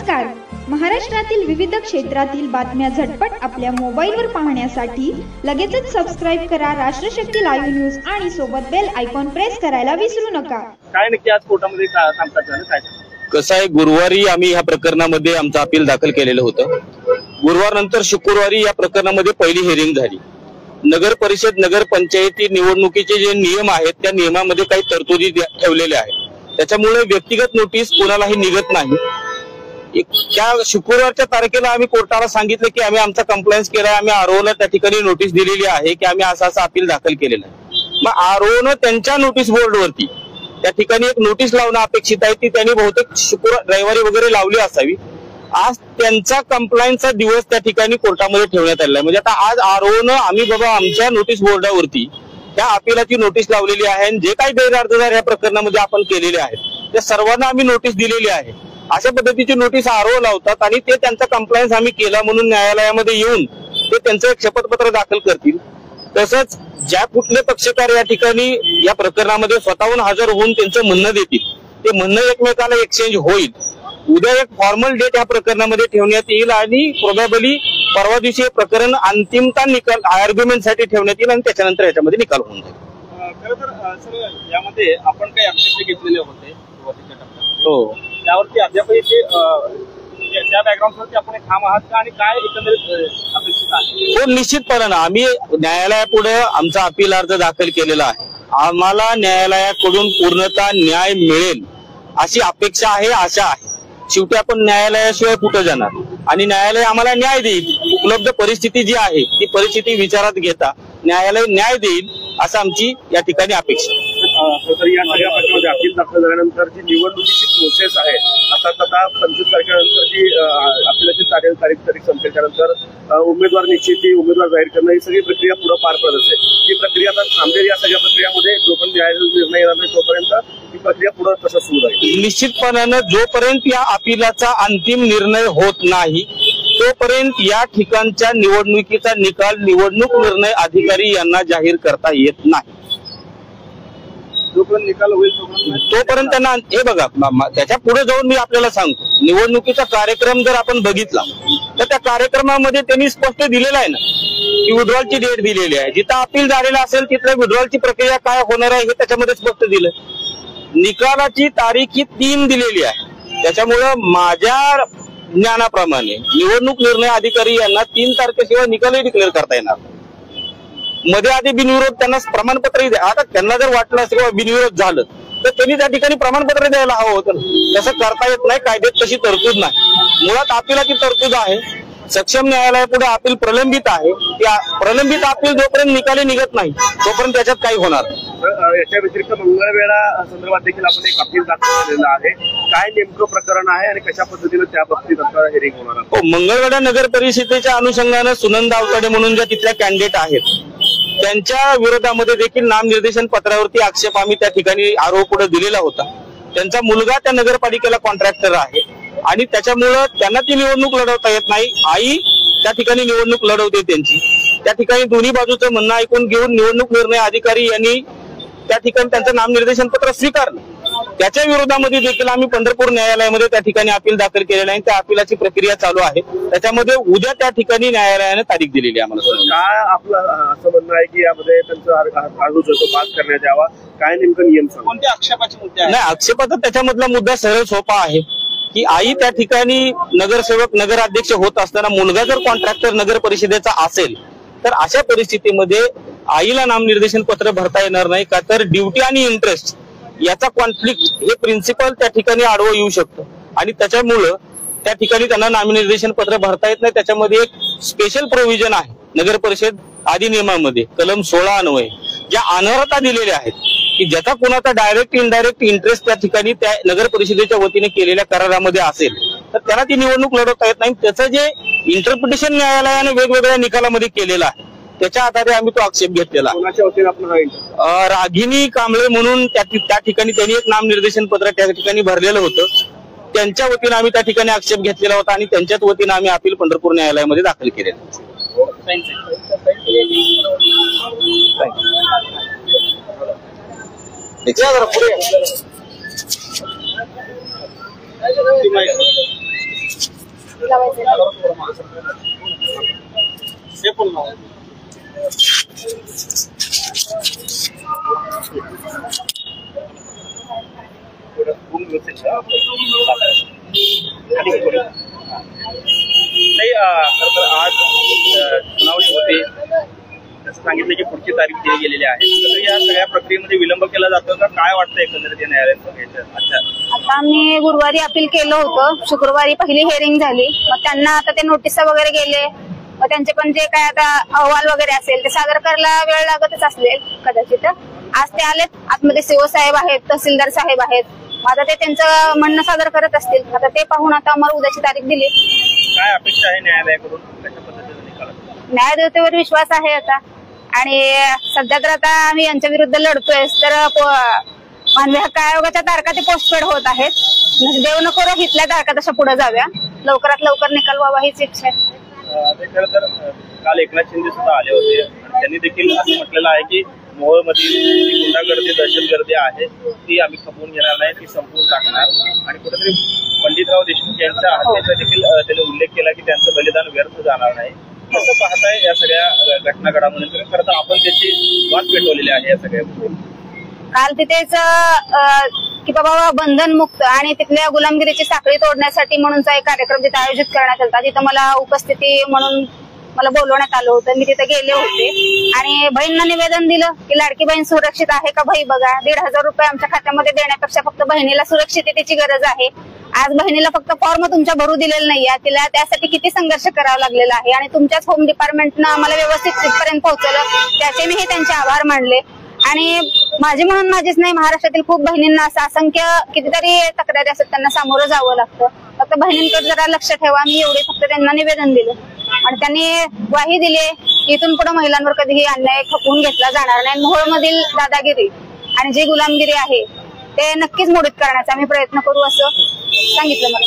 नमस्कार. महाराष्ट्रातील विविध क्षेत्रातील बातम्या झटपट आपल्या मोबाईलवर पाहण्यासाठी लगेचच सबस्क्राइब करा राष्ट्रशक्ती लाईव्ह न्यूज आणि सोबत बेल आयकॉन प्रेस करायला विसरू नका. काय नक्की आज कोर्टामध्ये कामकाज झालं काय? कसं आहे, गुरुवारी आम्ही ह्या प्रकरणामध्ये आमचं अपील दाखल केलेलं होतं. गुरुवार नंतर शुक्रवारी या प्रकरणामध्ये पहिली हिअरिंग झाली. नगर परिषद नगर पंचायती निवडणुकीचे जे नियम आहेत त्या नियमामध्ये काही तरतुदी ठेवलेल्या आहेत. त्याच्यामुळे व्यक्तिगत नोटीस कोणालाही निघत नाही. त्या शुक्रवारच्या तारखेला आम्ही कोर्टाला सांगितलं की आम्ही आमचा कंप्लायन्स केला, आम्ही आरओला त्या ठिकाणी नोटीस दिलेली आहे की आम्ही असं अपील दाखल केलेलं आहे. मग आरओनं त्यांच्या नोटीस बोर्डवरती त्या ठिकाणी एक नोटीस लावणं अपेक्षित आहे ती त्यांनी बहुतेक रविवारी वगैरे लावली असावी. आज त्यांचा कंप्लायन्सचा दिवस त्या ठिकाणी कोर्टामध्ये ठेवण्यात आलेला आहे. म्हणजे आता आज आरओनं आम्ही बाबा आमच्या नोटीस बोर्डावरती त्या अपिलाची नोटीस लावलेली आहे. जे काही गैरअर्जदार या प्रकरणामध्ये आपण केलेले आहेत त्या सर्वांना आम्ही नोटीस दिलेली आहे. अशा पद्धतीची नोटीस आरओ लावतात आणि ते त्यांचा कंप्लायन्स आम्ही केला म्हणून न्यायालयामध्ये येऊन ते त्यांचं एक शपथपत्र दाखल करतील. तसंच ज्या कुठले पक्षकार या ठिकाणी या प्रकरणामध्ये स्वतःहून हजर होऊन त्यांचं म्हणणं देतील ते म्हणणं एकमेकाला एक्सचेंज होईल. उद्या एक फॉर्मल डेट या प्रकरणामध्ये ठेवण्यात येईल आणि प्रोबॅबली परवा दिवशी हे प्रकरण अंतिमता निकाल आर्ग्युमेंटसाठी ठेवण्यात येईल आणि त्याच्यानंतर याच्यामध्ये निकाल होऊन जाईल. खरं तर सर यामध्ये आपण काही आक्षेप घेतलेले होते सुरुवातीच्या टप्प्यामध्ये. हो, त्यावरती अद्यापही त्या बॅकग्राऊंडवरती आपण ठाम आहात का आणि काय एकंदरीत अपेक्षित आहे? हो, निश्चितपणे आम्ही न्यायालयापुढे आमचा अपील अर्ज दाखल केलेला आहे. आम्हाला न्यायालयाकडून पूर्णतः न्याय मिळेल अशी अपेक्षा आहे, आशा आहे. शेवटी आपण न्यायालयाशिवाय कुठं जाणार आणि न्यायालय आम्हाला न्याय देईल. उपलब्ध परिस्थिती जी आहे ती परिस्थिती विचारात घेता न्यायालय न्याय देईल असं आमची या ठिकाणी अपेक्षा आहे. तर या सगळ्या प्रकरणामध्ये अपील दाखल झाल्यानंतर जी निवडणुकीची प्रोसेस आहे आता 25 तारखेनंतर जी अपिलाची तारीख संपेल त्यानंतर उमेदवार निश्चिती उमेदवार जाहीर करणं ही सगळी प्रक्रिया पुढे पार पडत असते. ही प्रक्रिया आता थांबेल. या सगळ्या प्रक्रियामध्ये जोपर्यंत न्यायालयाचा निर्णय येणार नाही तोपर्यंत ही प्रक्रिया पुढे तसं सुरू राहील. निश्चितपणानं जोपर्यंत या अपिलाचा अंतिम निर्णय होत नाही तोपर्यंत या ठिकाणच्या निवडणुकीचा निकाल निवडणूक निर्णय अधिकारी यांना जाहीर करता येत नाही. जोपर्यंत निकाल होईल तोपर्यंत त्यांना हे बघा त्याच्या पुढे जाऊन मी आपल्याला सांगतो निवडणुकीचा कार्यक्रम जर आपण बघितला तर त्या कार्यक्रमामध्ये त्यांनी स्पष्ट दिलेला आहे ना की विड्रॉलची डेट दिलेली आहे. जिथं अपील झालेलं असेल तिथल्या विड्रॉलची प्रक्रिया काय होणार आहे हे त्याच्यामध्ये स्पष्ट दिलं. निकालाची तारीख ही 3 दिलेली आहे. त्याच्यामुळं माझ्या ज्ञानाप्रमाणे निवडणूक निर्णय अधिकारी यांना 3 तारखेशिवाय निकालही डिक्लेअर करता येणार. मध्ये आधी बिनविरोध त्यांना प्रमाणपत्रही द्या. आता त्यांना जर वाटलं असेल किंवा बिनविरोध झालं तर त्यांनी त्या ठिकाणी प्रमाणपत्र द्यायला हवं होतं. तसं करता येत नाही. कायद्यात तशी तरतूद नाही. मुळात अपिलाची तरतूद आहे. सक्षम न्यायालयापुढे अपील प्रलंबित आहे. त्या प्रलंबित अपील जोपर्यंत निकाली निघत नाही तोपर्यंत त्याच्यात काही होणार. याच्या व्यतिरिक्त मंगळवेढा संदर्भात देखील आपण एक अपील दाखल केलेलं आहे. काय नेमकं प्रकरण आहे आणि कशा पद्धतीने त्या बाबतीत आता हिअरिंग होणार आहे? हो, मंगळवेढा नगर परिषदेच्या अनुषंगानं सुनंदा अवताडे म्हणून ज्या तिथल्या कॅन्डिडेट आहेत त्यांच्या विरोधामध्ये देखील नामनिर्देशन पत्रावरती आक्षेप आम्ही त्या ठिकाणी आरोप पुढे दिलेला होता. त्यांचा मुलगा त्या नगरपालिकेला कॉन्ट्रॅक्टर आहे आणि त्याच्यामुळं त्यांना ती निवडणूक लढवता येत नाही. आई त्या ठिकाणी निवडणूक लढवते त्यांची. त्या ठिकाणी दोन्ही बाजूचं म्हणणं ऐकून घेऊन निवडणूक निर्णय अधिकारी यांनी त्या ठिकाणी त्यांचं नामनिर्देशन पत्र स्वीकारलं. त्याच्या विरोधामध्ये देखील आम्ही पंढरपूर न्यायालयामध्ये त्या ठिकाणी अपील दाखल केलेलं आहे. त्या अपिलाची प्रक्रिया चालू आहे. त्याच्यामध्ये उद्या त्या ठिकाणी न्यायालयाने तारीख दिलेली आहे. आम्हाला काय आपलं असं म्हणणं आहे की यामध्ये त्यांचा अर्ज पास करण्यात यावा, काय नेमकं नियम कोणत्या आक्षेपाचे मुद्दे आहेत? नाही, आक्षेपाचा त्याच्यामधला मुद्दा सरळ सोपा आहे की आई त्या ठिकाणी नगरसेवक नगराध्यक्ष होत असताना मुलगा जर कॉन्ट्रॅक्टर नगर परिषदेचा असेल तर अशा परिस्थितीमध्ये आईला नामनिर्देशन पत्र भरता येणार नाही का तर ड्युटी आणि इंटरेस्ट याचा कॉन्फ्लिक्ट हे प्रिन्सिपल त्या ठिकाणी आडवं येऊ शकतं आणि त्याच्यामुळं त्या ठिकाणी त्यांना नामनिर्देशन पत्र भरता येत नाही. त्याच्यामध्ये एक स्पेशल प्रोव्हिजन आहे नगर परिषद अधिनियमामध्ये कलम 16 अन्वये ज्या अनर्हता दिलेल्या आहेत की ज्याचा कुणाचा डायरेक्ट इनडायरेक्ट इंटरेस्ट त्या ठिकाणी त्या नगर परिषदेच्या वतीने केलेल्या करारामध्ये असेल तर त्याला ती निवडणूक लढवता येत नाही. त्याचं जे इंटरप्रिटेशन न्यायालयाने वेगवेगळ्या निकालामध्ये केलेलं आहे त्याच्या आधारे आम्ही तो आक्षेप घेतलेला. रागिनी कांबळे म्हणून त्या ठिकाणी त्यांनी एक नामनिर्देशन पत्र त्या ठिकाणी भरलेलं होतं. त्यांच्या वतीने आम्ही त्या ठिकाणी आक्षेप घेतलेला होता आणि त्यांच्याच वतीने आम्ही अपील पंढरपूर न्यायालयामध्ये दाखल केलेलं. लावायचं. आज सुनावणी होते, तसं सांगितलं की पुढची तारीख दिली गेलेली आहे, तर या सगळ्या प्रक्रियेमध्ये विलंब केला जातो का, काय वाटतं एकंदरीत न्यायालयात? आता आम्ही गुरुवारी अपील केलं होतं, शुक्रवारी पहिली हिअरिंग झाली, मग त्यांना आता ते नोटीस वगैरे गेले, मग त्यांचे पण जे काय आता अहवाल वगैरे असेल ते सादर करायला वेळ लागतच असेल कदाचित. आज ते आलेत, आतमध्ये सीओ साहेब आहेत, तहसीलदार साहेब आहेत, आता ते त्यांचं म्हणणं सादर करत असतील. आता ते पाहून आता आम्हाला उद्याची तारीख दिली. काय अपेक्षा आहे न्यायालयाकडून, कशा पद्धतीने निकाल? न्यायदेवतेवर विश्वास आहे आता, आणि सध्या तर आता आम्ही यांच्या विरुद्ध लढतोय, तर मानवी हक्क आयोगाच्या तारखा ते पोस्टपेड होत आहेत. देव नको इथल्या तारखा तशा पुढे जाव्या, लवकरात लवकर निकाल व्हावा हीच इच्छा आहे. खरं तर काल एकनाथ शिंदे सुद्धा आले होते, त्यांनी देखील असं म्हटलेलं आहे की मोहोळमधील जी गुंडागर्दी दहशतगर्दी आहे ती आम्ही खपवून घेणार नाही, ती संपवून टाकणार. आणि कुठेतरी पंडितराव देशमुख यांच्या हत्येचा देखील त्यांनी उल्लेख केला की त्यांचं बलिदान व्यर्थ जाणार नाही. कसं पाहताय या सगळ्या घटना घडामोडींकडे? खरं तर आपण त्याची वाट पेटवलेली आहे या सगळ्या. काल तिथेच की बाबा बंधनमुक्त आणि तिथल्या गुलामगिरीची साखळी तोडण्यासाठी म्हणूनचा एक कार्यक्रम तिथे आयोजित करण्यात आला. तिथं मला उपस्थिती म्हणून मला बोलवण्यात आलं होतं, मी तिथे गेले होते आणि बहिणींना निवेदन दिलं की लाडकी बहीण सुरक्षित आहे का भाई बघा. 1,500 रुपये आमच्या खात्यामध्ये देण्यापेक्षा फक्त बहिणीला सुरक्षिततेची गरज आहे. आज बहिणीला फक्त फॉर्म तुमच्या भरू दिलेला नाहीये, तिला त्यासाठी किती संघर्ष करावा लागलेला आहे आणि तुमच्याच होम डिपार्टमेंटनं आम्हाला व्यवस्थित तिथपर्यंत पोहोचवलं, त्याचे मी त्यांचे आभार मानले. आणि माझी म्हणून माझीच नाही, महाराष्ट्रातील खूप बहिणींना असं असंख्य कितीतरी तक्रारी असतात, त्यांना सामोरं जावं लागतं. फक्त बहिणींकडे जरा लक्ष ठेवा, मी एवढे फक्त त्यांना निवेदन दिलं आणि त्यांनी ग्वाही दिली इथून पुढे महिलांवर कधीही अन्याय खपवून घेतला जाणार नाही. मोहोळमधील दादागिरी आणि जी गुलामगिरी आहे ते नक्कीच मोडीत करण्याचा आम्ही प्रयत्न करू असं सांगितलं मला.